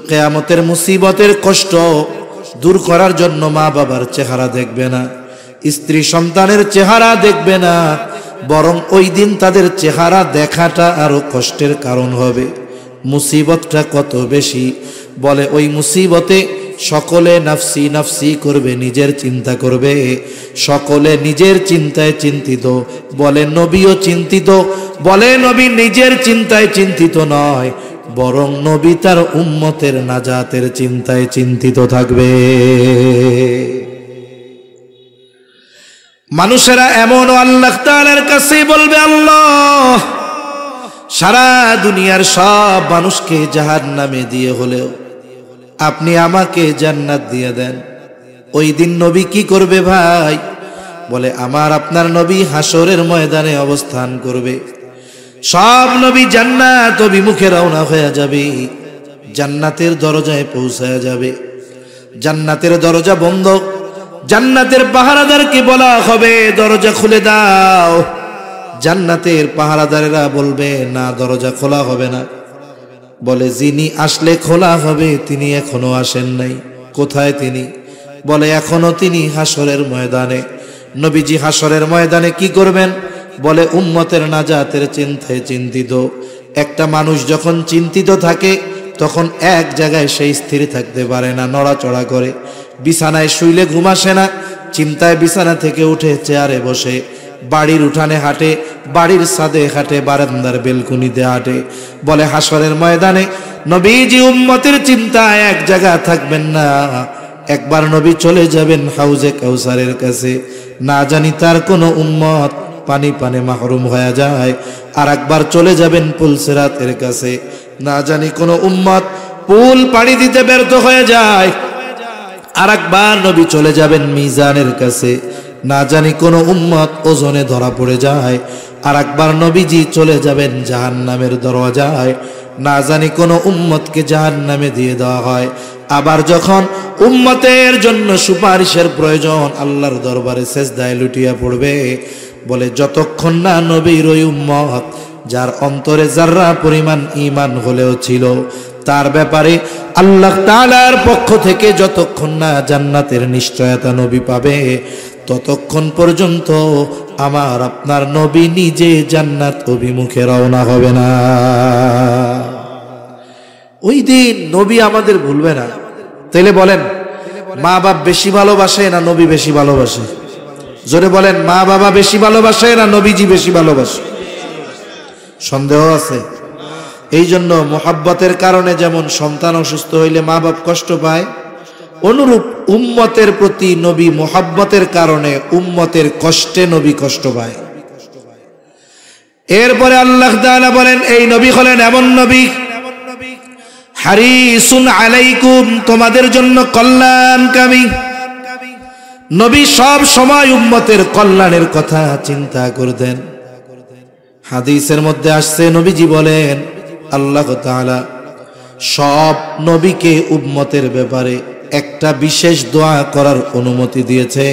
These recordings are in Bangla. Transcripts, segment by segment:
কিয়ামতের মুসিবতের কষ্ট দূর করার জন্য মা বাবার চেহারা দেখবে না, স্ত্রী সন্তানের চেহারা দেখবে না, বরং ওই দিন তাদের চেহারা দেখাটা আরো কষ্টের কারণ হবে। মুসিবতটা কত বেশি, বলে ওই মুসিবতে সকলে নাফসি নাফসি করবে, নিজের চিন্তা করবে, সকলে নিজের চিন্তায় চিন্তিত। বলে নবীও চিন্তিত, বলে নবী নিজের চিন্তায় চিন্তিত নয়, বরং নবী তার উম্মতের নাজাতের চিন্তায় চিন্তিত থাকবে। মানুষেরা এমন আল্লাহ তাআলার কাছে বলবে, আল্লাহ সারা দুনিয়ার সব মানুষকে জাহান্নামে দিয়ে হলেও আপনি আমাকে জান্নাত দিয়ে দেন। ওই দিন নবী কি করবে ভাই? বলে আমার আপনার নবী হাসরের ময়দানে অবস্থান করবে, সব নবী জান্নাত অভিমুখে রওনা হয়ে যাবে, জান্নাতের দরজায় পৌঁছায়া যাবে। জান্নাতের দরজা বন্ধ, জান্নাতের পাহারাদারকে বলা হবে দরজা খুলে দাও। জান্নাতের পাহারাদারেরা বলবে না, দরজা খোলা হবে না। বলে যিনি আসলে খোলা হবে তিনি এখনো আসেন নাই। কোথায় তিনি? বলে এখনো তিনি হাসরের ময়দানে। নবীজি হাসরের ময়দানে কি করবেন? বলে উম্মতের নাজাতের চিন্তায় চিন্তিত। একটা মানুষ যখন চিন্তিত থাকে তখন এক জায়গায় সে স্থির থাকতে পারে না, নড়াচড়া করে, বিছানায় শুইলে ঘুম আসে না, চিন্তায় বিছানা থেকে উঠে চেয়ারে বসে, বাড়ির উঠানে হাঁটে, বাড়ির ছাদে হাঁটে, বারান্দার বেলকুনিতে হাঁটে। বলে হাসরের ময়দানে নবীজি উম্মতের চিন্তায় এক জায়গা থাকবেন না। একবার নবী চলে যাবেন হাউজে কাউসারের কাছে, না জানি তার কোনো উম্মত পানি পানে মাহরুম হয়ে যায়। আর একবার চলে যাবেন পুলসিরাতের কাছে, না জানি কোনো উম্মত পুল পাড়ি দিতে ব্যর্থ হয়ে যায়। আর একবার নবী চলে যাবেন মিজানের কাছে, না জানি কোনো উম্মত ওজনে ধরা পড়ে যায়। আর একবার নবীজি চলে যাবেন জাহান্নামের দরজায়, না জানি কোনো উম্মতকে জাহান্নামে দিয়ে দেওয়া হয়। আবার যখন উম্মতের জন্য সুপারিশের প্রয়োজন, আল্লাহর দরবারে সেজদায় লুটিয়া পড়বে। বলে যতক্ষণ না নবীর ওই উম্মত যার অন্তরে যাররা পরিমাণ ঈমান হলেও ছিল, তার ব্যাপারে আল্লাহ তাআলার পক্ষ থেকে যতক্ষণ না জান্নাতের নিশ্চয়তা নবী পাবে, ততক্ষণ পর্যন্ত আমার আপনার নবী নিজে জান্নাত অভিমুখে রওনা হবে না। ওই দিন নবী আমাদের ভুলবে না। তাইলে বলেন, মা বাপ বেশি ভালোবাসে না নবী বেশি ভালোবাসে? জোরে বলেন, মা বাবা বেশি ভালোবাসে না নবীজি বেশি ভালোবাসে? সন্দেহ আছে? এই জন্য মোহাব্বতের কারণে যেমন সন্তান অসুস্থ হইলে মা বাপ কষ্ট পায়, অনুরূপ উম্মতের প্রতি নবী মোহাব্বতের কারণে উম্মতের কষ্টে নবী কষ্ট পায়। এরপরে আল্লাহ তাআলা বলেন, এই নবী হলেন এমন নবী, হারিসুন আলাইকুম, তোমাদের জন্য কল্যাণকামী নবী। সব সময় উম্মতের কল্যাণের কথা চিন্তা করতেন। হাদিসের মধ্যে আসছে, নবীজি বলেন আল্লাহ তাআলা সব নবীকে উম্মতের ব্যাপারে একটা বিশেষ দোয়া করার অনুমতি দিয়েছে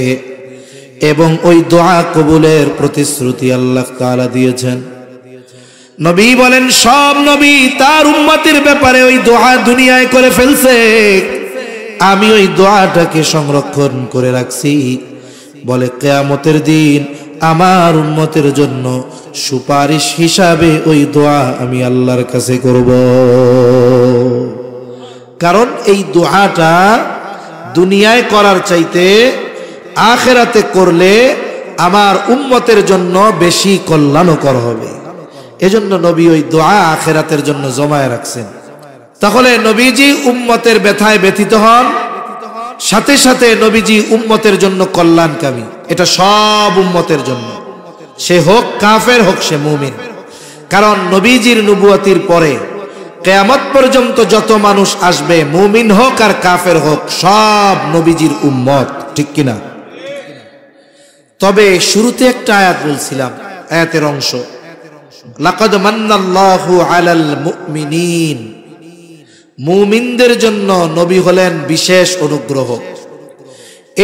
এবং ওই দোয়া কবুলের প্রতিশ্রুতি আল্লাহ তাআলা দিয়েছেন। নবী বলেন সব নবী তার উম্মতের ব্যাপারে ওই দোয়া দুনিয়ায় করে ফেলছে, আমি ওই দোয়াটাকে সংরক্ষণ করে রাখছি। বলে কিয়ামতের দিন আমার উম্মতের জন্য সুপারিশ হিসাবে ওই দোয়া আমি আল্লাহর কাছে করব। কারণ এই দোয়াটা দুনিয়ায় করার চাইতে আখিরাতে করলে আমার উম্মতের জন্য বেশি কল্যাণকর হবে। এজন্য নবী ওই দোয়া আখিরাতের জন্য জমায় রাখছেন। তাহলে নবীজি উম্মতের ব্যথায় ব্যথিত হন, সাথে সাথে নবীজি উম্মতের জন্য কল্যাণকামী। এটা সব উম্মতের জন্য, সে হোক কাফের হোক সে মুমিন। কারণ নবীজির নবুয়তির পরে কিয়ামত পর্যন্ত যত মানুষ আসবে, মুমিন হোক আর কাফের হোক, সব নবীজির উম্মত, ঠিক কিনা? তবে শুরুতে একটা আয়াত বলছিলাম, আয়াতের অংশ, লাকাদ মান্নাল্লাহু আলাল মুমিনিন, মুমিনদের জন্য নবী হলেন বিশেষ অনুগ্রহ।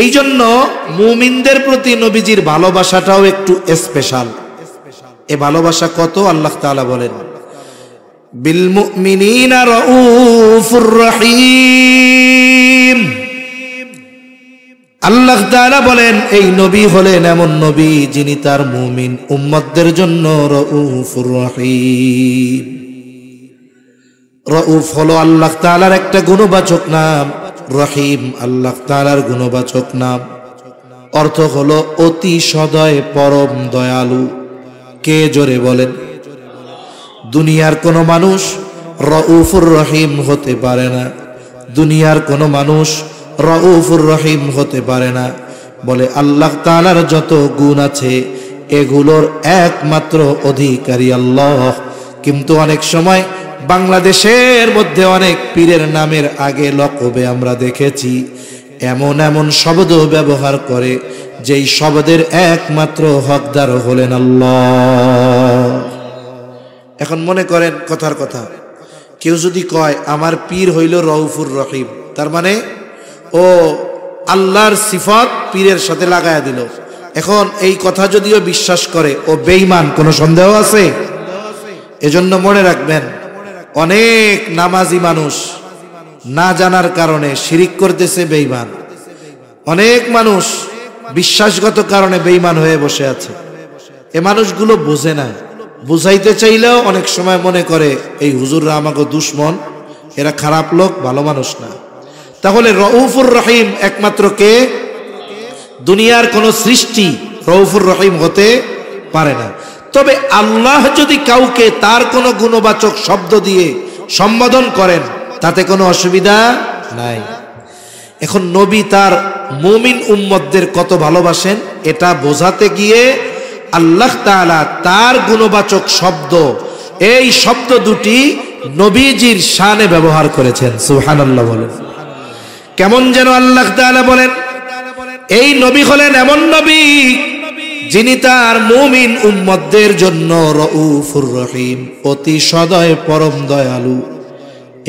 এই জন্য মুমিনদের প্রতি নবীজির ভালোবাসাটাও একটু স্পেশাল। এ ভালোবাসা কত আল্লাহ তাআলা বলেন, বিল মুমিনিনা রাউফুর রহিম। আল্লাহ তাআলা বলেন এই নবী হলেন এমন নবী যিনি তার মুমিন উম্মতদের জন্য রাউফুর রহিম। রাউফ হলো আল্লাহ তাআলার একটা গুণবাচক নাম, রহিম আল্লাহ তাআলার গুণবাচক নাম। অর্থ হলো অতি সদয়, পরম দয়ালু। কে জোরে বলেন? দুনিয়ার কোনো মানুষ রাউফুর রহিম হতে পারে না, দুনিয়ার কোনো মানুষ রাউফুর রহিম হতে পারে না। বলে আল্লাহ তাআলার যত গুণ আছে এগুলোর একমাত্র অধিকারী আল্লাহ। কিন্তু অনেক সময় বাংলাদেশের মধ্যে অনেক পীরের নামের আগে লকবে আমরা দেখেছি এমন এমন শব্দ ব্যবহার করে যেই শব্দের একমাত্র হকদার হলেন আল্লাহ। এখন মনে করেন কথার কথা, কেউ যদি কয় আমার পীর হইল রাউফুর রহিম, তার মানে ও আল্লাহর সিফত পীরের সাথে লাগায়া দিল। এখন এই কথা যদিও বিশ্বাস করে ও বেঈমান, কোনো সন্দেহ আছে? এজন্য মনে রাখবেন, অনেক নামাজি মানুষ না জানার কারণে শিরিক করতেছে, বেঈমান। অনেক মানুষ বিশ্বাসগত কারণে বেঈমান হয়ে বসে আছে। এ মানুষগুলো বোঝে না, বুঝাইতে চাইলেও অনেক সময় মনে করে এই হুজুররা আমাকে দুশ্মন, এরা খারাপ লোক, ভালো মানুষ না। তাহলে রাউফুর রহিম একমাত্র কে? দুনিয়ার কোন সৃষ্টি রাউফুর রহিম হতে পারে না। তবে আল্লাহ যদি কাউকে তার কোনো গুণবাচক শব্দ দিয়ে সম্বোধন করেন তাতে কোনো অসুবিধা নাই। এখন নবী তার মুমিন উম্মতদের কত ভালোবাসেন এটা বোঝাতে গিয়ে আল্লাহ তাআলা তার গুণবাচক শব্দ, এই শব্দ দুটি নবীজির শানে ব্যবহার করেছেন। সুবহানাল্লাহ বলেন। কেমন যেন আল্লাহ তাআলা বলেন এই নবী হলেন এমন নবী যিনি তার মুমিন উম্মতদের জন্য রাউফুর রহিম, অতি সদয়, পরম দয়ালু।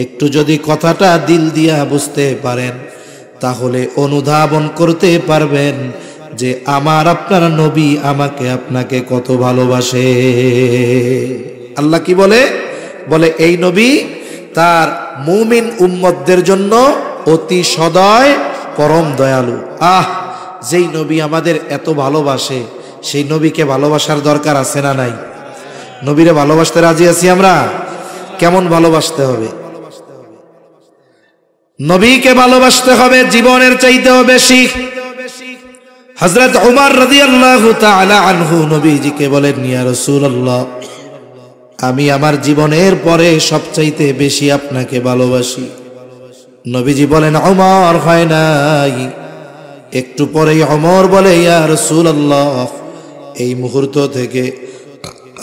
একটু যদি কথাটা দিল দিয়া বুঝতে পারেন তাহলে অনুধাবন করতে পারবেন যে আমার আপনার নবী আমাকে আপনাকে কত ভালোবাসে। আল্লাহ কি বলে? বলে এই নবী তার মুমিন উম্মতদের জন্য অতি সদয়, পরম দয়ালু। যেই নবী আমাদের এত ভালোবাসে সেই নবীকে ভালোবাসার দরকার আছে না নাই? নবীরে ভালোবাসতে রাজি আছি আমরা? কেমন ভালোবাসতে হবে? নবীকে ভালোবাসতে হবে জীবনের চাইতেও বেশি। হযরত উমর রাদিয়াল্লাহু তাআলা আনহু নবীজিকে বলেন, ইয়া রাসূলুল্লাহ, আমি আমার জীবনের পরে সবচাইতে বেশি আপনাকে ভালোবাসি। নবীজি বলেন, উমর হয় নাই। একটু পরেই উমর বলে, ইয়া রাসূলুল্লাহ, এই মুহূর্ত থেকে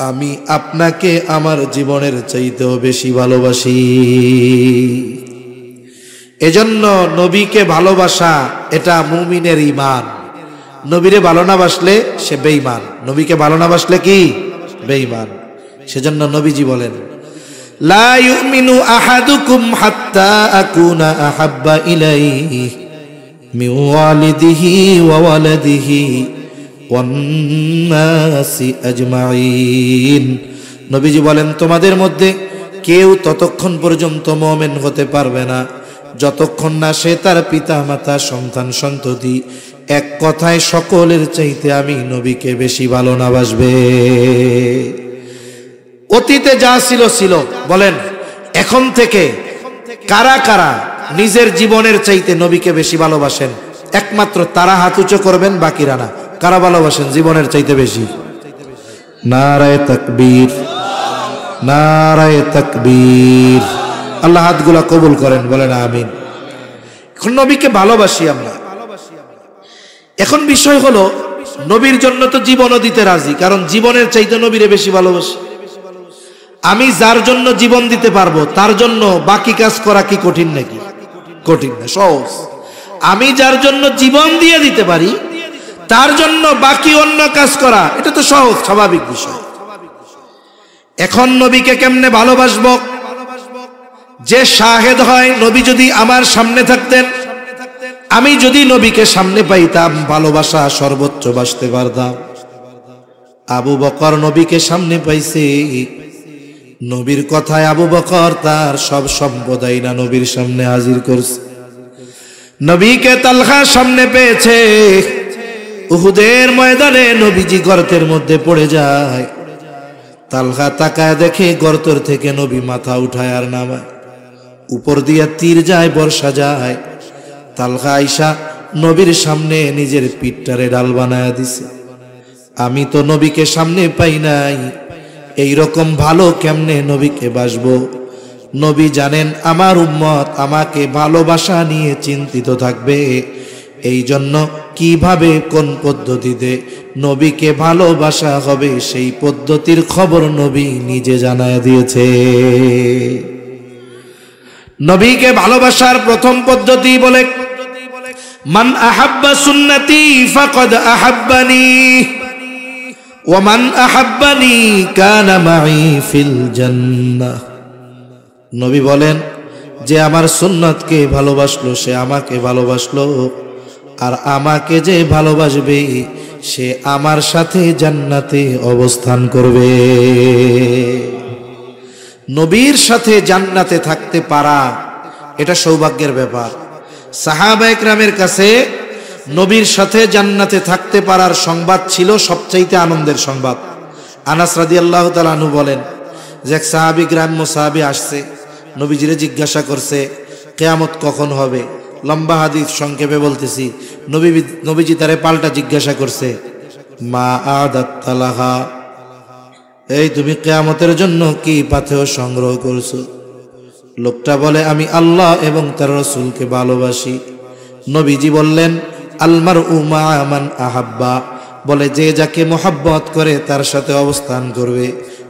আমি আপনাকে আমার জীবনের চাইতেও বেশি ভালোবাসি। এজন্য নবীকে ভালোবাসা এটা মুমিনের ঈমান। নবীরে ভালো না বাসলে সে বেঈমান, নবীকে ভালো না বাসলে কি? বেঈমান। সেজন্য নবীজি বলেন, লা ইউমিনু আহাদুকুম হাত্তা আকুনা আহাব্বা ইলাইহি মিন ওয়ালিদিহি ওয়া ওয়ালাদিহি ওয়ান নাসি আজমাইন। নবীজি বলেন, তোমাদের মধ্যে কেউ ততক্ষণ পর্যন্ত মুমিন হতে পারবে না যতক্ষণ না সে তার পিতা মাতা, সন্তান সন্ততি, এক কথায় সকলের চাইতে আমি নবীকে বেশি ভালো না বাসবে। অতীতে যা ছিল ছিল, বলেন এখন থেকে কারা কারা নিজের জীবনের চাইতে নবীকে বেশি ভালোবাসেন? একমাত্র তারা হাত উঁচু করবেন, বাকিরা না। কারা ভালোবাসেন জীবনের চাইতে বেশি? নারায়ে তাকবীর, নারায়ে তাকবীর। আল্লাহ হাতগুলা কবুল করেন, বলেন আমিন। এখন নবীকে ভালোবাসি আমরা। এখন বিষয় হলো নবীর জন্য তো জীবনও দিতে রাজি, কারণ জীবনের চাইতে নবীরে বেশি ভালোবাসি। আমি যার জন্য জীবন দিতে পারবো তার জন্য বাকি কাজ করা কি কঠিন নাকি? কঠিন না, সহজ। আমি যার জন্য জীবন দিয়ে দিতে পারি তার জন্য বাকি অন্য কাজ করা এটা তো সহজ, স্বাভাবিক বিষয়। এখন নবীকে কেমনে ভালোবাসবো? যে শাহেদ হয়, নবী যদি আমার সামনে থাকতেন, আমি যদি নবীকে সামনে পাইতাম, ভালোবাসা সর্বোচ্চ বাসতে পারতাম। আবু বকর নবীকে সামনে পাইছে, নবীর কথায় আবু বকর তার সব সম্পদ আইনা নবীর সামনে হাজির করছে। নবীকে তালহার সামনে পেয়েছে। উহুদের ময়দানে নবীজি গর্তের মধ্যে পড়ে যায়। তালহা তাকায় দেখে গর্তের থেকে নবী মাথা উঠায় আর নামায়, উপর দিয়ে তীর যায়, বর্ষা যায়। তালহা আইসা নবীর সামনে নিজের পিঠটারে ডাল বানায় দিছে। আমি তো নবীকে সামনে পাই নাই, এই রকম ভালো কেমনে নবীকে বাসবো? নবী জানেন আমার উম্মত আমাকে ভালোবাসা নিয়ে চিন্তিত থাকবে, এই জন্য কিভাবে কোন পদ্ধতিতে নবীকে ভালোবাসা হবে সেই পদ্ধতির খবর নবী নিজে জানায় দিয়েছে। নবীকে ভালোবাসার প্রথম পদ্ধতি বলে, মান আহাব্বা সুন্নতি ফাকাদ আহাব্বানি ওয়া মান আহাব্বানি কানা মাই ফিল জান্নাহ। নবী বলেন, যে আমার সুন্নতকে ভালোবাসলো সে আমাকে ভালোবাসলো, আর আমাকে যে ভালোবাসবে সে আমার সাথে জান্নাতে অবস্থান করবে। নবীর সাথে জান্নাতে থাকতে পারা এটা সৌভাগ্যের ব্যাপার। সাহাবা ইকরামের কাছে নবীর সাথে জান্নাতে থাকতে পারার সংবাদ ছিল সবচাইতে আনন্দের সংবাদ। আনাস রাদিয়াল্লাহু তাআলা আনহু বলেন যে এক সাহাবী গ্রাম্য সাহাবী আসছে, নবীজিরে জিজ্ঞাসা করছে কিয়ামত কখন হবে। লম্বা হাদিস সংক্ষেপে বলতেছি, নবীজি তারে পাল্টা জিজ্ঞাসা করছে, মা আদাত লাহা, এই তুমি কিয়ামতের জন্য কি পাথেয় সংগ্রহ করছো? লোকটা বলে, আমি আল্লাহ এবং তার রাসূলকে ভালোবাসি। নবীজি বললেন, আলমারউ মা মান আহাব্বা, বলে যে যাকে মোহাব্বত করে তার সাথে অবস্থান করবে,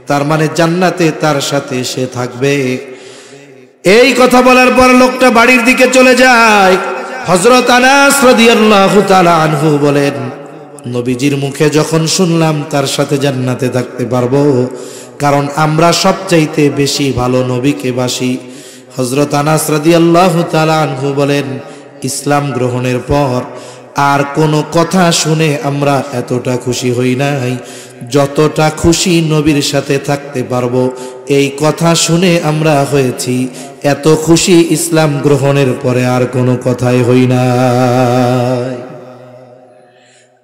তার মানে জান্নাতে তার সাথে সে থাকবে। এই কথা বলার পর লোকটা বাড়ির দিকে চলে যায়। হযরত আনাস রাদিয়াল্লাহু তাআলা আনহু বলেন, নবীজির মুখে যখন শুনলাম তার সাথে জান্নাতে থাকতে পারবো, কারণ আমরা সবচাইতে বেশি ভালো নবীকে বাসি। হযরত আনাস রাদিয়াল্লাহু তাআলা আনহু বলেন, ইসলাম গ্রহণের পর আর কোনো কথা শুনে আমরা এতটা খুশি হই নাই যতটা খুশি নবীর সাথে থাকতে পারবো এই কথা শুনে আমরা হয়েছি। এত খুশি ইসলাম গ্রহণের পরে আর কোনো কথাই হই নাই।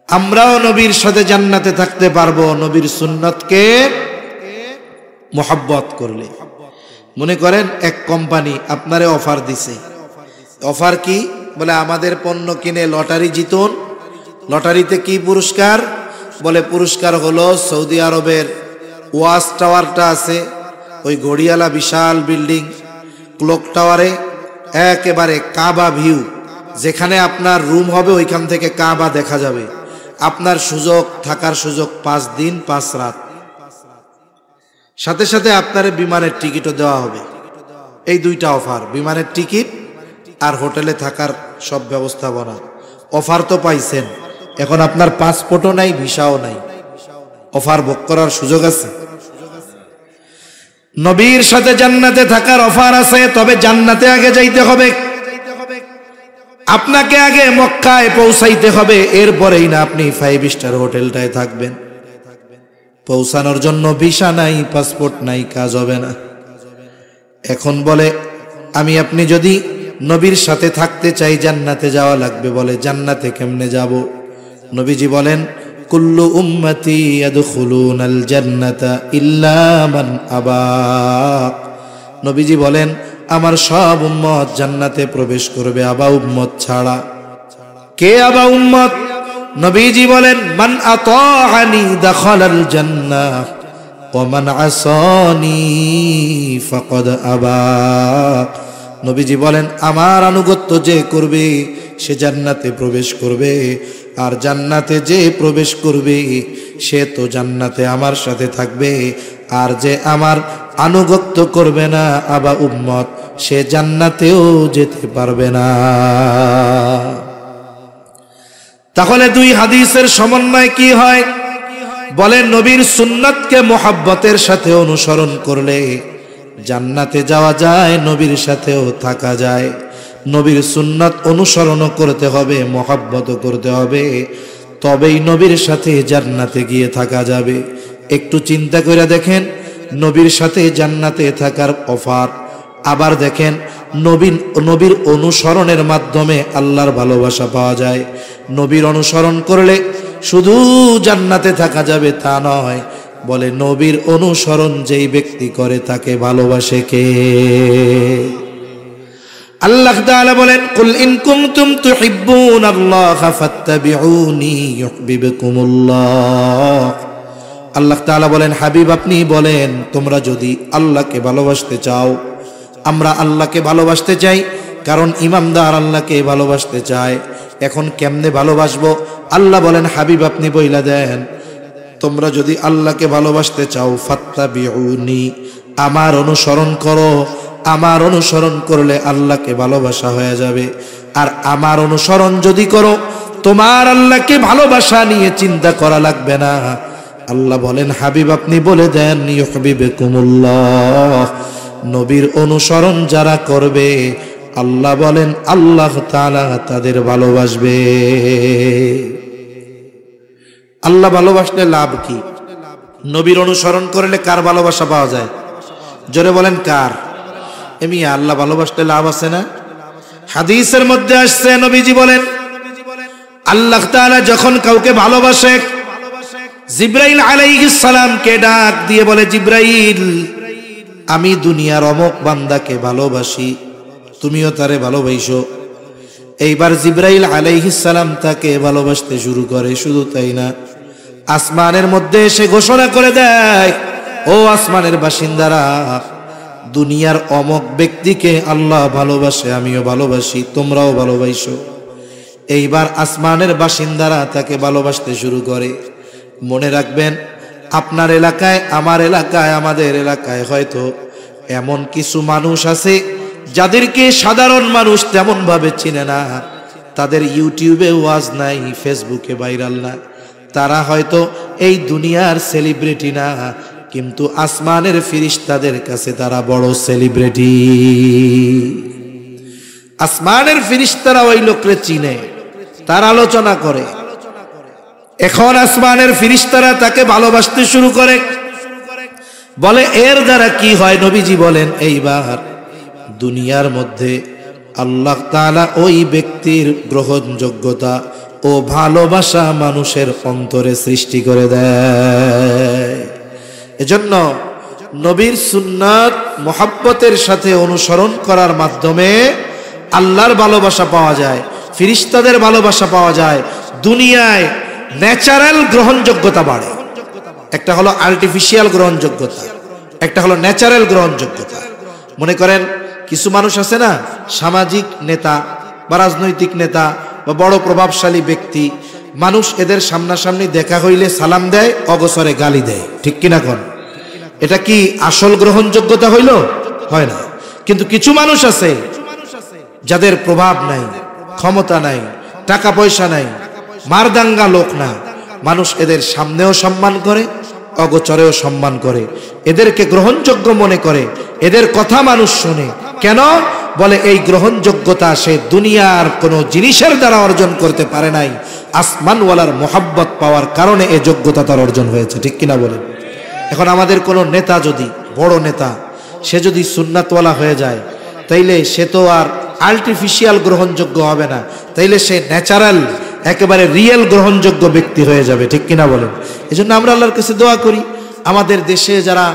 আমরাও নবীর সাথে জান্নাতে থাকতে পারবো নবীর সুন্নতকে মোহাব্বত করলে। মনে করেন এক কোম্পানি আপনারে অফার দিছে। অফার কি? বলে আমাদের পণ্য কিনে লটারি জিতুন। লটারিতে কি পুরস্কার? বলে পুরস্কার হলো সৌদি আরবের ওয়াচ টাওয়ারটা আছে, ওই ঘড়িয়ালা বিশাল বিল্ডিং, ক্লক টাওয়ারে একেবারে কাবা ভিউ, যেখানে আপনার রুম হবে ওইখান থেকে কাবা দেখা যাবে। আপনার সুযোগ, থাকার সুযোগ 5 দিন 5 রাত, সাথে সাথে আপনার বিমানের টিকিটও দেওয়া হবে। এই দুইটা অফার, বিমানের টিকিট আর হোটেলে থাকার সব ব্যবস্থাপনা। অফার তো পাইছেন, এখন আপনার পাসপোর্টও নাই, ভিসাও নাই, অফার ভোগ করার সুযোগ আছে। নবীর সাথে জান্নাতে থাকার অফার আছে, তবে জান্নাতে আগে যাইতে হবে। আপনাকে আগে মক্কায় পৌঁছাইতে হবে, এরপরেই না আপনি 5 স্টার হোটেলটায় থাকবেন। পৌঁছানোর জন্য ভিসা নাই, পাসপোর্ট নাই, কাজ হবে না। এখন বলে আমি আপনি যদি নবীর সাথে থাকতে চাই জান্নাতে যাওয়া লাগবে। বলে জান্নাতে কেমনে যাব? নবীজি বলেন, কুল্লু উম্মতি ইয়াদখুলুনাল জান্নাতা ইল্লা মান আবা। নবীজি বলেন আমার সব উম্মত জান্নাতে প্রবেশ করবে, আবা উম্মত ছাড়া। কে আবা উম্মত? নবীজি বলেন মান আতাআনি দাখালাল জান্নাহ ওয়া মান আসানি ফাকাদ আবা। নবীজি বলেন আমার আনুগত্য যে করবে সে জান্নাতে প্রবেশ করবে, আর জান্নাতে যে প্রবেশ করবে সে তো জান্নাতে আমার সাথে থাকবে, আর যে আমার আনুগত্য করবে না আবা উম্মত, সে জান্নাতেও যেতে পারবে না। তাহলে দুই হাদিসের সমন্বয় কি হয়? বলে নবীর সুন্নতকে মোহাব্বতের সাথে অনুসরণ করলে জান্নাতে যাওয়া যায়, নবীর সাথেও থাকা যায়। নবীর সুন্নাত অনুসরণ করতে হবে, মোহাব্বত করতে হবে, তবেই নবীর সাথে জান্নাতে গিয়ে থাকা যাবে। একটু চিন্তা করে দেখেন, নবীর সাথে জান্নাতে থাকার অফার। আবার দেখেন নবীর অনুসরণের মাধ্যমে আল্লাহর ভালোবাসা পাওয়া যায়। নবীর অনুসরণ করলে শুধু জান্নাতে থাকা যাবে তা নয়, বলে নবীর অনুসরণ যেই ব্যক্তি করে তাকে ভালোবাসে কে? আল্লাহ তাআলা বলেন, কুল ইন কুনতুম তুহিব্বুনাল্লাহা ফাত্তাবিউনি ইউহিব্বুকুমুল্লাহ। আল্লাহ তাআলা বলেন, হাবিব আপনি বলেন, তোমরা যদি আল্লাহকে ভালোবাসতে চাও, আমরা আল্লাহকে ভালোবাসতে চাই, কারণ ইমানদার আল্লাহকে ভালোবাসতে চায়। এখন কেমনে ভালোবাসবো? আল্লাহ বলেন, হাবিব আপনি বইলা দেন, তোমরা যদি আল্লাহকে ভালোবাসতে চাও, ফাত্তাবিউনি, আমার অনুসরণ করো। আমার অনুসরণ করলে আল্লাহকে ভালোবাসা হয়ে যাবে। আর আমার অনুসরণ যদি করো, তোমার আল্লাহকে ভালোবাসা নিয়ে চিন্তা করা লাগবে না। আল্লাহ বলেন, হাবিব আপনি বলে দেন, ইউহিব্বুকুমুল্লাহ, নবীর অনুসরণ যারা করবে, আল্লাহ বলেন আল্লাহ তাআলা তাদের ভালোবাসবে। আল্লাহ ভালোবাসলে লাভ কি? নবীর অনুসরণ করলে কার ভালোবাসা পাওয়া যায়? জোরে বলেন কার? এমনি আল্লাহ ভালোবাসলে লাভ আছে না? হাদিসের মধ্যে আসছে, নবীজি বলেন, আল্লাহ তাআলা যখন কাউকে ভালোবাসে, জিবরাইল আলাইহিস সালামকে ডাক দিয়ে বলে, জিবরাইল, আমি দুনিয়ার অমুক বান্দাকে ভালোবাসি, তুমিও তারে ভালোবাসো। এইবার জিবরাইল আলাইহিস সালাম তাকে ভালোবাসতে শুরু করে। শুধু তাই না, আসমানের মধ্যে এসে ঘোষণা করে দেয়, ও আসমানের বাসিন্দারা, দুনিয়ার অমুক ব্যক্তিকে আল্লাহ ভালোবাসে, আমিও ভালোবাসি, তোমরাও ভালোবাসো। এইবার আসমানের বাসিন্দারা তাকে ভালোবাসতে শুরু করে। মনে রাখবেন, আপনার এলাকায়, আমার এলাকায়, আমাদের এলাকায় হয়তো এমন কিছু মানুষ আছে যাদেরকে সাধারণ মানুষ তেমন ভাবে চিনে না। তাদের ইউটিউবে ওয়াজ নাই, ফেসবুকে ভাইরাল না, তারা হয়তো এই দুনিয়ার সেলিব্রিটি না, কিন্তু আসমানের ফেরেশতাদের কাছে তারা বড় সেলিব্রিটি। আসমানের ফেরেশতারা ওই লোককে চিনে, তার আলোচনা করে। এখন আসমানের ফেরেশতারা তাকে ভালোবাসতে শুরু করে। বলে, এর দ্বারা কি হয়? নবীজি বলেন, এইবার দুনিয়ার মধ্যে আল্লাহ তাআলা ওই ব্যক্তির গ্রহণযোগ্যতা ও ভালোবাসা মানুষের অন্তরে সৃষ্টি করে দেয়। এজন্য নবীর সুন্নাত মুহাব্বতের সাথে অনুসরণ করার মাধ্যমে আল্লাহর ভালোবাসা পাওয়া যায়, ফেরেশতাদের ভালোবাসা পাওয়া যায়। দুনিয়ায় ন্যাচারাল গ্রহণযোগ্যতা বাড়ে। একটা হলো আর্টিফিশিয়াল গ্রহণযোগ্যতা, একটা হলো ন্যাচারাল গ্রহণযোগ্যতা। মনে করেন কিছু মানুষ আছে না, সামাজিক নেতা বা রাজনৈতিক নেতা বা বড় প্রভাবশালী ব্যক্তি, মানুষ এদের সামনাসামনি দেখা হইলে সালাম দেয়, অগসরে গালি দেয়, ঠিক কিনা কোন? এটা কি আসল গ্রহণযোগ্যতা হইল? হয় না। কিন্তু কিছু মানুষ আছে যাদের প্রভাব নাই, ক্ষমতা নাই, টাকা পয়সা নাই, মারদাঙ্গা লোক না, মানুষ এদের সামনেও সম্মান করে, অগোচরেও সম্মান করে, এদেরকে গ্রহণযোগ্য মনে করে, এদের কথা মানুষ শুনে। কেন? বলে এই গ্রহণযোগ্যতা সে দুনিয়ার কোনো জিনিসের দ্বারা অর্জন করতে পারে নাই, আসমানওয়ালার মোহাব্বত পাওয়ার কারণে এই যোগ্যতা তার অর্জন হয়েছে, ঠিক কিনা বলেন? এখন আমাদের কোনো নেতা, যদি বড় নেতা, সে যদি সুন্নাতওয়ালা হয়ে যায়, তাইলে সে তো আর আর্টিফিশিয়াল গ্রহণযোগ্য হবে না, তাইলে সে ন্যাচারাল, একেবারে রিয়েল গ্রহণযোগ্য ব্যক্তি হয়ে যাবে, ঠিক কিনা বলেন? এই জন্য আমরা আল্লাহর কাছে দোয়া করি, আমাদের দেশে যারা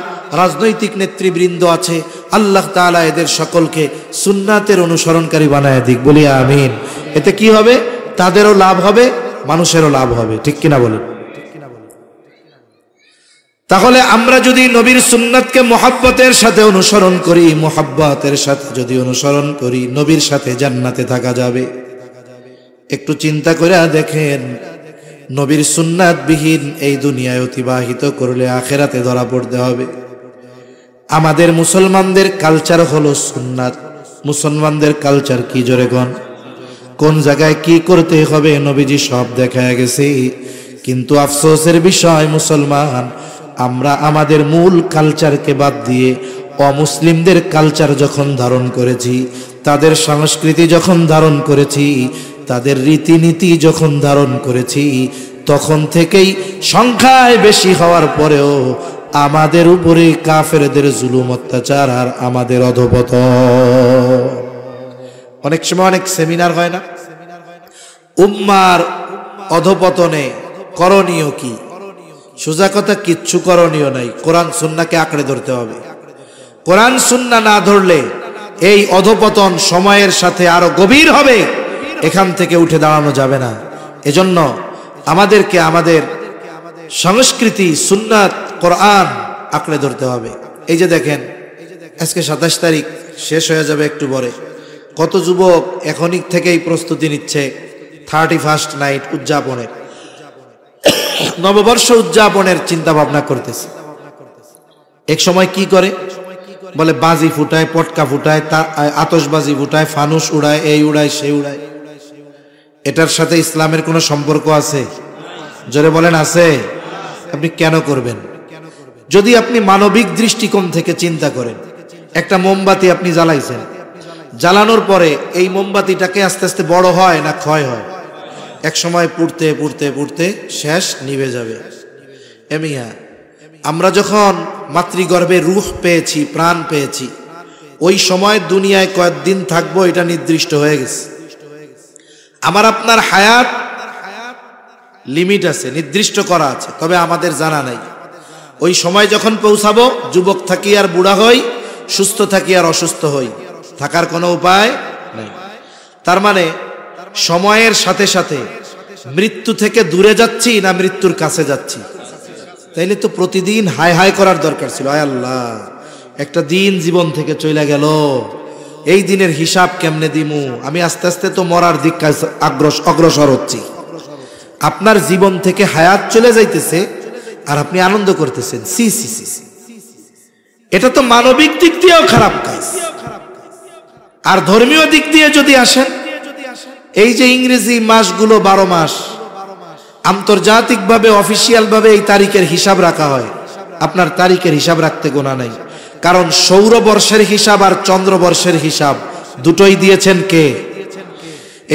রাজনৈতিক নেতৃবৃন্দ আছে, আল্লাহ তাআলা এদের সকলকে সুন্নাতের অনুসরণকারী বানায় দিক, বলি আমিন। এতে কি হবে? তাদেরও লাভ হবে, মানুষেরও লাভ হবে, ঠিক কিনা বলেন? তাহলে আমরা যদি নবীর সুন্নাতকে মুহাব্বতের সাথে অনুসরণ করি, মুহাব্বতের সাথে যদি অনুসরণ করি, নবীর সাথে জান্নাতে থাকা যাবে। একটু চিন্তা করে দেখেন, নবীর সুন্নাত বিহীন এই দুনিয়ায় অতিবাহিত করলে আখেরাতে ধরা পড়তে হবে। আমাদের মুসলমানদের কালচার হলো সুন্নাত। মুসলমানদের কালচার কি? জোরে কোন? কোন জায়গায় কি করতে হবে নবীজি সব দেখায় গেছে। কিন্তু আফসোসের বিষয়, মুসলমান আমরা আমাদের মূল কালচারকে বাদ দিয়ে অমুসলিমদের কালচার যখন ধারণ করেছি, তাদের সংস্কৃতি যখন ধারণ করেছি, তাদের রীতিনীতি যখন ধারণ করেছি, তখন থেকেই সংখ্যায় বেশি হওয়ার পরেও আমাদের উপরে কাফেরদের জুলুম অত্যাচার আর আমাদের অধঃপতন। অনেক সময় অনেক সেমিনার হয় না, উম্মার অধঃপতনে করণীয় কি? সোজা কথা, কিচ্ছু করণীয় নাই, কোরআন সুন্নাহকে আঁকড়ে ধরতে হবে। কোরআন সুন্নাহ না ধরলে এই অধঃপতন সময়ের সাথে আরো গভীর হবে, এখান থেকে উঠে দাঁড়ানো যাবে না। এজন্য আমাদেরকে আমাদের সংস্কৃতি, সুন্নাত, কোরআন আঁকড়ে ধরতে হবে। এই যে দেখেন, আজকে 27 তারিখ, শেষ হয়ে যাবে একটু পরে। কত যুবক এখনই থেকেই প্রস্তুতি নিচ্ছে 31st নাইট উদযাপনের, নববর্ষ উদযাপনের চিন্তা ভাবনা করতেছে। এক সময় কি করে বলে, বাজি ফুটায়, পটকা ফুটায়, আতশবাজি ফুটায়, ফানুস উড়ায়, এই উড়ায়, সেই উড়ায়। এটার সাথে ইসলামের কোনো সম্পর্ক আছে? জোরে বলেন, আছে? আপনি কেন করবেন? যদি আপনি মানবিক দৃষ্টিকোণ থেকে চিন্তা করেন, একটা মোমবাতি আপনি জ্বালাইছেন, জ্বালানোর পরে এই মোমবাতিটাকে আস্তে আস্তে বড় হয় না ক্ষয় হয়? এক সময় পুড়তে পুড়তে পুড়তে শেষ, নিভে যাবে। এমিয়া, আমরা যখন মাতৃগর্ভে রূহ পেয়েছি, প্রাণ পেয়েছি, ওই সময় দুনিয়ায় কয়েকদিন থাকবো এটা নির্দিষ্ট হয়ে গেছে। আমার আপনার হায়াত লিমিট আছে, নির্দিষ্ট করা আছে, তবে আমাদের জানা নাই ওই সময় যখন পৌঁছাবো যুবক থাকি আর বুড়া হই, সুস্থ থাকি আর অসুস্থ হই, থাকার কোনো উপায় নেই। তার মানে সময়ের সাথে সাথে মৃত্যু থেকে দূরে যাচ্ছি না মৃত্যুর কাছে যাচ্ছি? তাইলে তো প্রতিদিন হায় হায় করার দরকার ছিল, আয় আল্লাহ একটা দিন জীবন থেকে চলে গেল, এই দিনের হিসাব কেমনে দিমু? আমি আস্তে আস্তে তো মরার দিক অগ্রসর হচ্ছি। আপনার জীবন থেকে হায়াত চলে যাইতেছে আর আপনি আনন্দ করতেছেন, সি সি সি সি, এটা তো মানবিক দিক দিয়েও খারাপ কাজ। আর ধর্মীয় দিক দিয়ে যদি আসেন, এই যে ইংরেজি মাসগুলো 12 মাস আন্তর্জাতিকভাবে অফিসিয়ালভাবে এই তারিখের হিসাব রাখা হয়, আপনার তারিখের হিসাব রাখতে গোনা নাই। কারণ সৌরবর্ষের হিসাব আর চন্দ্রবর্ষের হিসাব দুটোই দিয়েছেন কে?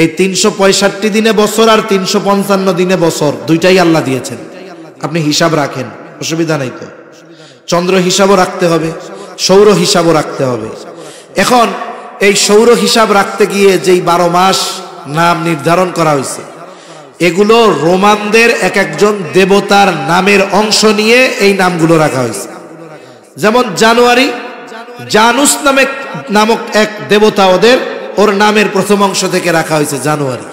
এই 365 দিনে বছর আর 355 দিনে বছর, দুইটাই আল্লাহ দিয়েছেন। আপনি হিসাব রাখেন, অসুবিধা নাই তো। চন্দ্র হিসাবও রাখতে হবে, সৌর হিসাবও রাখতে হবে। এখন এই সৌর হিসাব রাখতে গিয়ে যেই 12 মাস নাম নির্ধারণ করা হয়েছে, এগুলো রোমানদের এক একজন দেবতার নামের অংশ নিয়ে এই নামগুলো রাখা হয়েছে। যেমন জানুয়ারি, জানুস নামক এক দেবতা, ওর নামের প্রথম অংশ থেকে রাখা হয়েছে জানুয়ারি।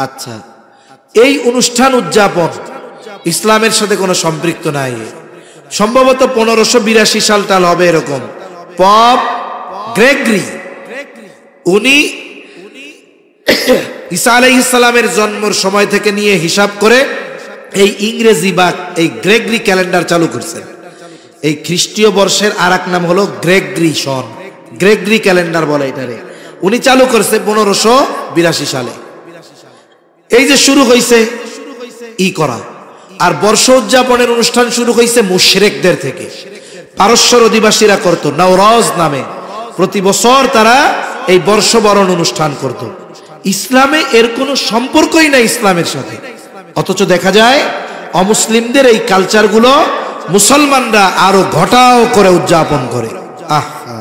আচ্ছা, এই অনুষ্ঠান উদযাপন ইসলামের সাথে কোনো সম্পৃক্ত নাই। সম্ভবত 1582 সাল হবে এরকম। পপ গ্রেগরি, উনি ঈসা আলাইহিস সালামের জন্মের সময় থেকে নিয়ে হিসাব করে এই ইংরেজি বা এই গ্রেগরি ক্যালেন্ডার চালু করছেন। এই খ্রিস্টীয় বর্ষের আর এক নাম হলো গ্রেগরি সন, গ্রেগরি ক্যালেন্ডার বলে এটারে। উনি চালু করছে 1582 সালে। এই যে শুরু হয়েছে ই করা, আর বর্ষ উদযাপনের অনুষ্ঠান শুরু হয়েছে মুশরিকদের থেকে। পারস্যর অধিবাসীরা করত নওরোজ নামে, প্রতি বছর তারা এই বর্ষবরণ অনুষ্ঠান করত। ইসলামে এর কোনো সম্পর্কই নাই ইসলামের সাথে, অথচ দেখা যায় অমুসলিমদের এই কালচারগুলো মুসলমানরা আরো ঘটাও করে উদযাপন করে। আহা,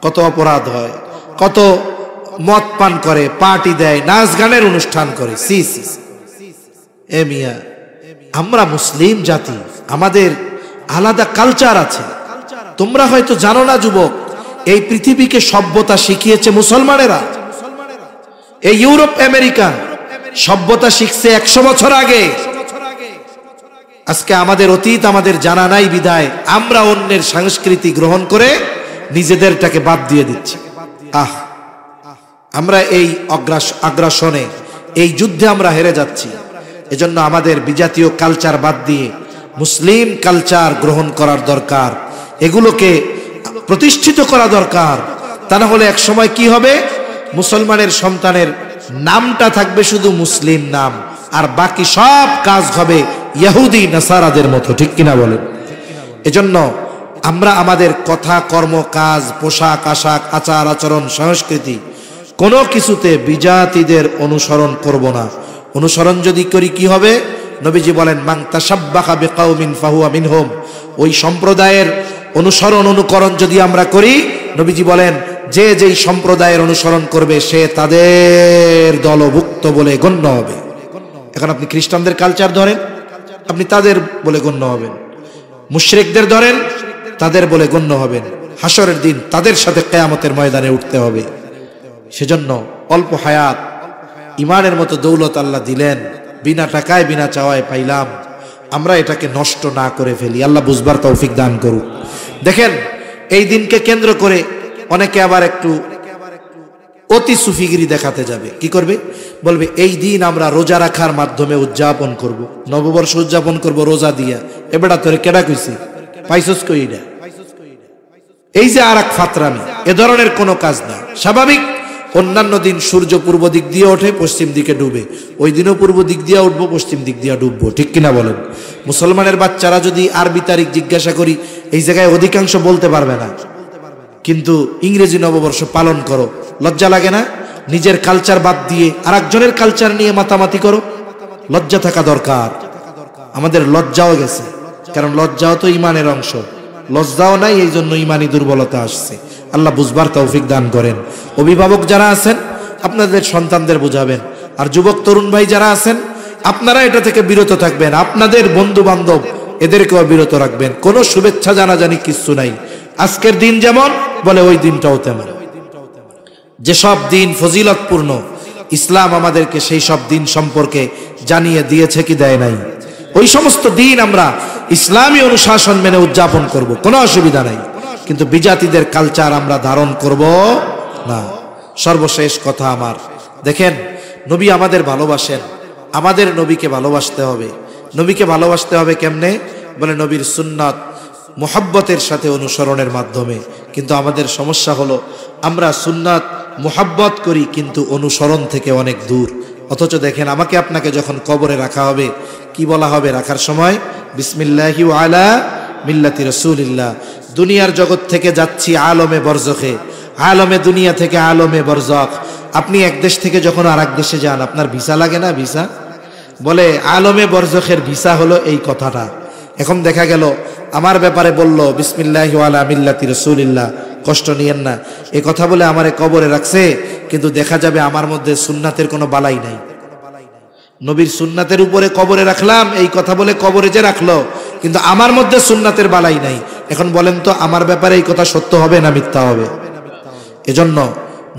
কত অপরাধ হয়, কত মদ পান করে, পার্টি দেয়, নাচ গানের অনুষ্ঠান করে। সি সি, এ মিয়া, আমরা মুসলিম জাতি, আমাদের আলাদা কালচার আছে। তোমরা হয়তো জানো না যুবক, এই পৃথিবীকে সভ্যতা শিখিয়েছে মুসলমানেরা। এই ইউরোপ আমেরিকা সভ্যতা শিখছে 100 বছর আগে। আজকে আমাদের অতীত আমাদের জানা নাই বিধায় আমরা অন্যের সংস্কৃতি গ্রহণ করে নিজেদেরটাকে বাদ দিয়ে দিচ্ছি। আমরা এই আগ্রাসনে, এই যুদ্ধে আমরা হেরে যাচ্ছি। এজন্য আমাদের বিজাতীয় কালচার বাদ দিয়ে মুসলিম কালচার গ্রহণ করার দরকার, এগুলোকে প্রতিষ্ঠিত করা দরকার। তা না হলে এক সময় কি হবে, মুসলমানের সন্তানের নামটা থাকবে শুধু মুসলিম নাম, আর বাকি সব কাজ হবে ইহুদি নাসারাদের মতো, ঠিক কিনা বলেন? এজন্য আমরা আমাদের কথা, কর্ম, কাজ, পোশাক আশাক, আচার আচরণ, সংস্কৃতি কোনো কিছুতে বিজাতিদের অনুসরণ করব না। অনুসরণ যদি করি কি হবে? নবীজি বলেন, মান তাশাব্বাহা বিকাউমিন ফাহুয়া মিনহুম ওই সম্প্রদায়ের অনুসরণ অনুকরণ যদি আমরা করি, নবীজি বলেন যে যেই সম্প্রদায়ের অনুসরণ করবে সে তাদের দলভুক্ত বলে গণ্য হবে। এখন আপনি খ্রিস্টানদের কালচার ধরেন, আপনি তাদের বলে গণ্য হবেন। মুশরিকদের ধরেন, তাদের বলে গণ্য হবেন। হাসরের দিন তাদের সাথে কিয়ামতের ময়দানে উঠতে হবে। সেজন্য অল্প হায়াত, ইমানের মতো দৌলত আল্লাহ দিলেন, বিনা টাকায় বিনা চাওয়ায় পাইলাম, আমরা এটাকে নষ্ট না করে ফেলি। আল্লাহ বুঝবার তৌফিক দান করুক। দেখেন, এই দিনকে কেন্দ্র করে অনেকে আবার একটু অতি সুফিগিরি দেখাতে যাবে। কি করবে? বলবে এই দিন আমরা রোজা রাখার মাধ্যমে উদযাপন করব, নববর্ষ উদযাপন করব রোজা দিয়া। এবেটা তোরে কেডা কইছি, পাইছস কই এটা? এই যে আর এক ফাতরামি, এ ধরনের কোনো কাজ না। স্বাভাবিক অন্যান্য দিন সূর্য পূর্ব দিক দিয়ে ওঠে, পশ্চিম দিকে ডুবে, ওই দিনও পূর্ব দিক দিয়ে উঠবো, পশ্চিম দিক দিয়ে ডুববো, ঠিক কিনা বলেন? মুসলমানের বাচ্চারা যদি আরবি তারিখ জিজ্ঞাসা করি, এই জায়গায় অধিকাংশ বলতে পারবে না, কিন্তু ইংরেজি নববর্ষ পালন করো, লজ্জা লাগে না? নিজের কালচার বাদ দিয়ে আর একজনের কালচার নিয়ে মাতামাতি করো। লজ্জা থাকা দরকার। আমাদের লজ্জাও গেছে, কারণ লজ্জাও তো ইমানের অংশ। লজ্জাও নাই, এই জন্য ইমানি দুর্বলতা আসছে। আল্লাহ বুঝবার তৌফিক দান করেন। অভিভাবক যারা আছেন আপনাদের সন্তানদের বুঝাবেন, আর যুবক তরুণ ভাই যারা আছেন আপনারা এটা থেকে বিরত থাকবেন। আপনাদের বন্ধু বান্ধব এদেরকেও বিরত রাখবেন। কোনো শুভেচ্ছা জানাজানি কিচ্ছু নাই। আজকের দিন যেমন বলে ওই দিনটাও তেমন। যেসব দিন ফজিলতপূর্ণ, ইসলাম আমাদেরকে সেই সব দিন সম্পর্কে জানিয়ে দিয়েছে কি দেয় নাই? ওই সমস্ত দিন আমরা ইসলামী অনুশাসন মেনে উদযাপন করব, কোনো অসুবিধা নাই, কিন্তু বিজাতিদের কালচার আমরা ধারণ করব না। সর্বশেষ কথা আমার, দেখেন, নবী আমাদের ভালোবাসেন, আমাদের নবীকে ভালোবাসতে হবে। নবীকে ভালোবাসতে হবে কেমনে? বলে নবীর সুন্নাত মুহাব্বতের সাথে অনুসরণের মাধ্যমে। কিন্তু আমাদের সমস্যা হলো আমরা সুন্নাত মুহাব্বত করি কিন্তু অনুসরণ থেকে অনেক দূর। অথচ দেখেন, আমাকে আপনাকে যখন কবরে রাখা হবে, কি বলা হবে রাখার সময়? বিসমিল্লাহি ওয়া আলা মিল্লাতি রাসূলিল্লাহ। দুনিয়ার জগৎ থেকে যাচ্ছি আলমে বরজখে, আলমে দুনিয়া থেকে আলমে বরজখ। আপনি এক দেশ থেকে যখন আর এক দেশে যান, আপনার ভিসা লাগে না? ভিসা বলে আলমে বরজখের ভিসা হলো এই কথাটা। এখন দেখা গেল আমার ব্যাপারে বলল বিসমিল্লাহি ওয়া আলা মিল্লাতি রাসূলিল্লাহ, কষ্ট নিয়েন না, এই কথা বলে আমারে কবরে রাখছে, কিন্তু দেখা যাবে আমার মধ্যে সুন্নাতের কোনো বালাই নাই। নবীর সুন্নাতের উপরে কবরে রাখলাম এই কথা বলে কবরে যে রাখলো, কিন্তু আমার মধ্যে সুন্নাতের বালাই নাই। এখন বলেন তো আমার ব্যাপারে এই কথা সত্য হবে না মিথ্যা হবে? এজন্য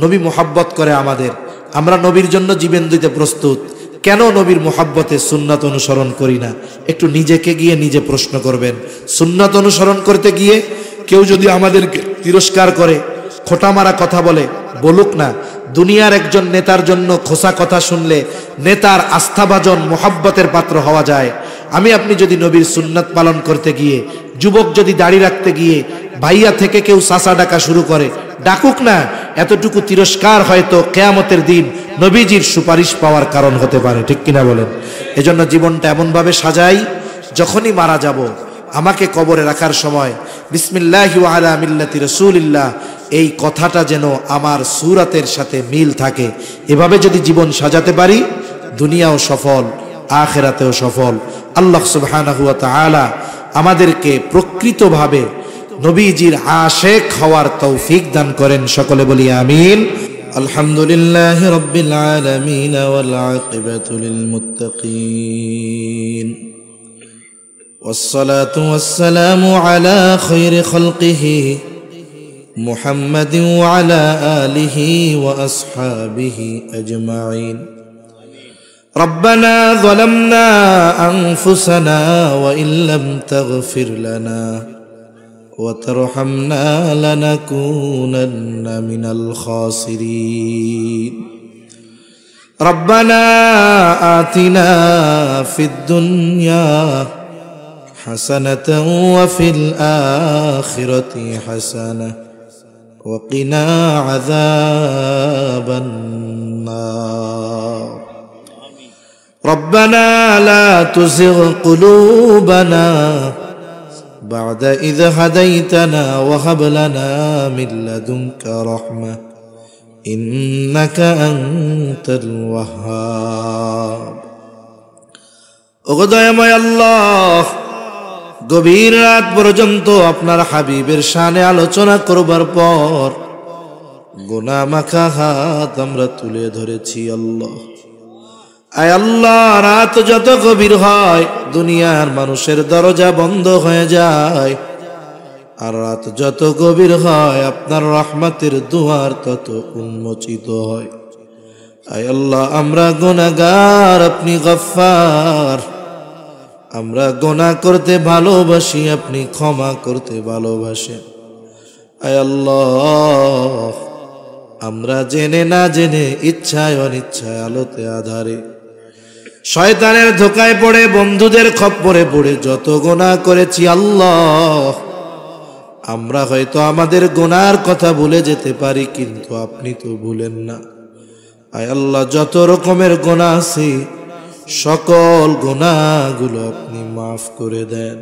নবী মুহাব্বত করে আমাদের, আমরা নবীর জন্য জীবন দিতে প্রস্তুত। কেন নবীর মুহাব্বতে সুন্নাত অনুসরণ করি না? একটু নিজেকে গিয়ে নিজে প্রশ্ন করবেন। সুন্নাত অনুসরণ করতে গিয়ে কেউ যদি আমাদেরকে তিরস্কার করে, খোটা মারা কথা বলে, বলুক না। দুনিয়ার একজন নেতার জন্য খোসা কথা শুনলে নেতার আস্থাভাজন মুহাব্বতের পাত্র হওয়া যায়। আমি আপনি যদি নবীর সুন্নাত পালন করতে গিয়ে, যুবক যদি দাড়ি রাখতে গিয়ে ভাইয়া থেকে কেউ চাচা ডাকা শুরু করে, ডাকুক না, এতটুকু তিরস্কার হয়তো কিয়ামতের দিন নবীজির সুপারিশ পাওয়ার কারণ হতে পারে, ঠিক কিনা বলেন? এজন্য জীবনটা এমনভাবে সাজাই, যখনই মারা যাব আমাকে কবরে রাখার সময় বিসমিল্লাহি ওয়া আলা মিল্লাতি রাসূলিল্লাহ এই কথাটা যেন আমার সূরাতের সাথে মিল থাকে। এভাবে যদি জীবন সাজাতে পারি, দুনিয়াও সফল, আখিরাতেও সফল। আল্লাহ সুবহানাহু ওয়া তাআলা আমাদেরকে প্রকৃতভাবে নবীজির আশিক হওয়ার তৌফিক দান করেন। সকলে বলি আমিন। আলহামদুলিল্লাহি রাব্বিল আলামিন ওয়াল আকিবাতু লিল মুত্তাকিন والصلاة والسلام على خير خلقه محمد وعلى آله وأصحابه أجمعين. ربنا ظلمنا أنفسنا وإن لم تغفر لنا وترحمنا لنكونن من الخاسرين. ربنا آتنا في الدنيا حسنة وفي الآخرة حسنة وقنا عذاب النار. ربنا لا تزغ قلوبنا بعد إذ هديتنا وهب لنا من لدنك رحمة إنك أنت الوهاب. ওগো দয়াময় আল্লাহ, গভীর রাত পর্যন্ত আপনার হাবিবের শানে আলোচনা করবার পর গুনাহ মাখা হাত আমরা তুলে ধরেছি। আল্লাহ, আয় আল্লাহ, রাত যত গভীর হয় দুনিয়ার মানুষের দরজা বন্ধ হয়ে যায়, আর রাত যত গভীর হয় আপনার রহমতের দুয়ার তত উন্মোচিত হয়। আয় আল্লাহ, আমরা গুনাহগার, আপনি গফফার। আমরা গুনাহ করতে ভালোবাসি, আপনি ক্ষমা করতে ভালোবাসেন। আয় আল্লাহ, আমরা জেনে না জেনে, ইচ্ছায় অনিচ্ছায়, আলোতে আধারে, শয়তানের ধোকায় পড়ে, বন্ধুদের খপ্পরে পড়ে যত গুনাহ করেছি আল্লাহ, আমরা হয়তো আমাদের গুনার কথা ভুলে যেতে পারি, কিন্তু আপনি তো ভুলেন না। আয় আল্লাহ, যত রকমের গুনাহ আছে সকল গুনাহগুলো আপনি মাফ করে দেন।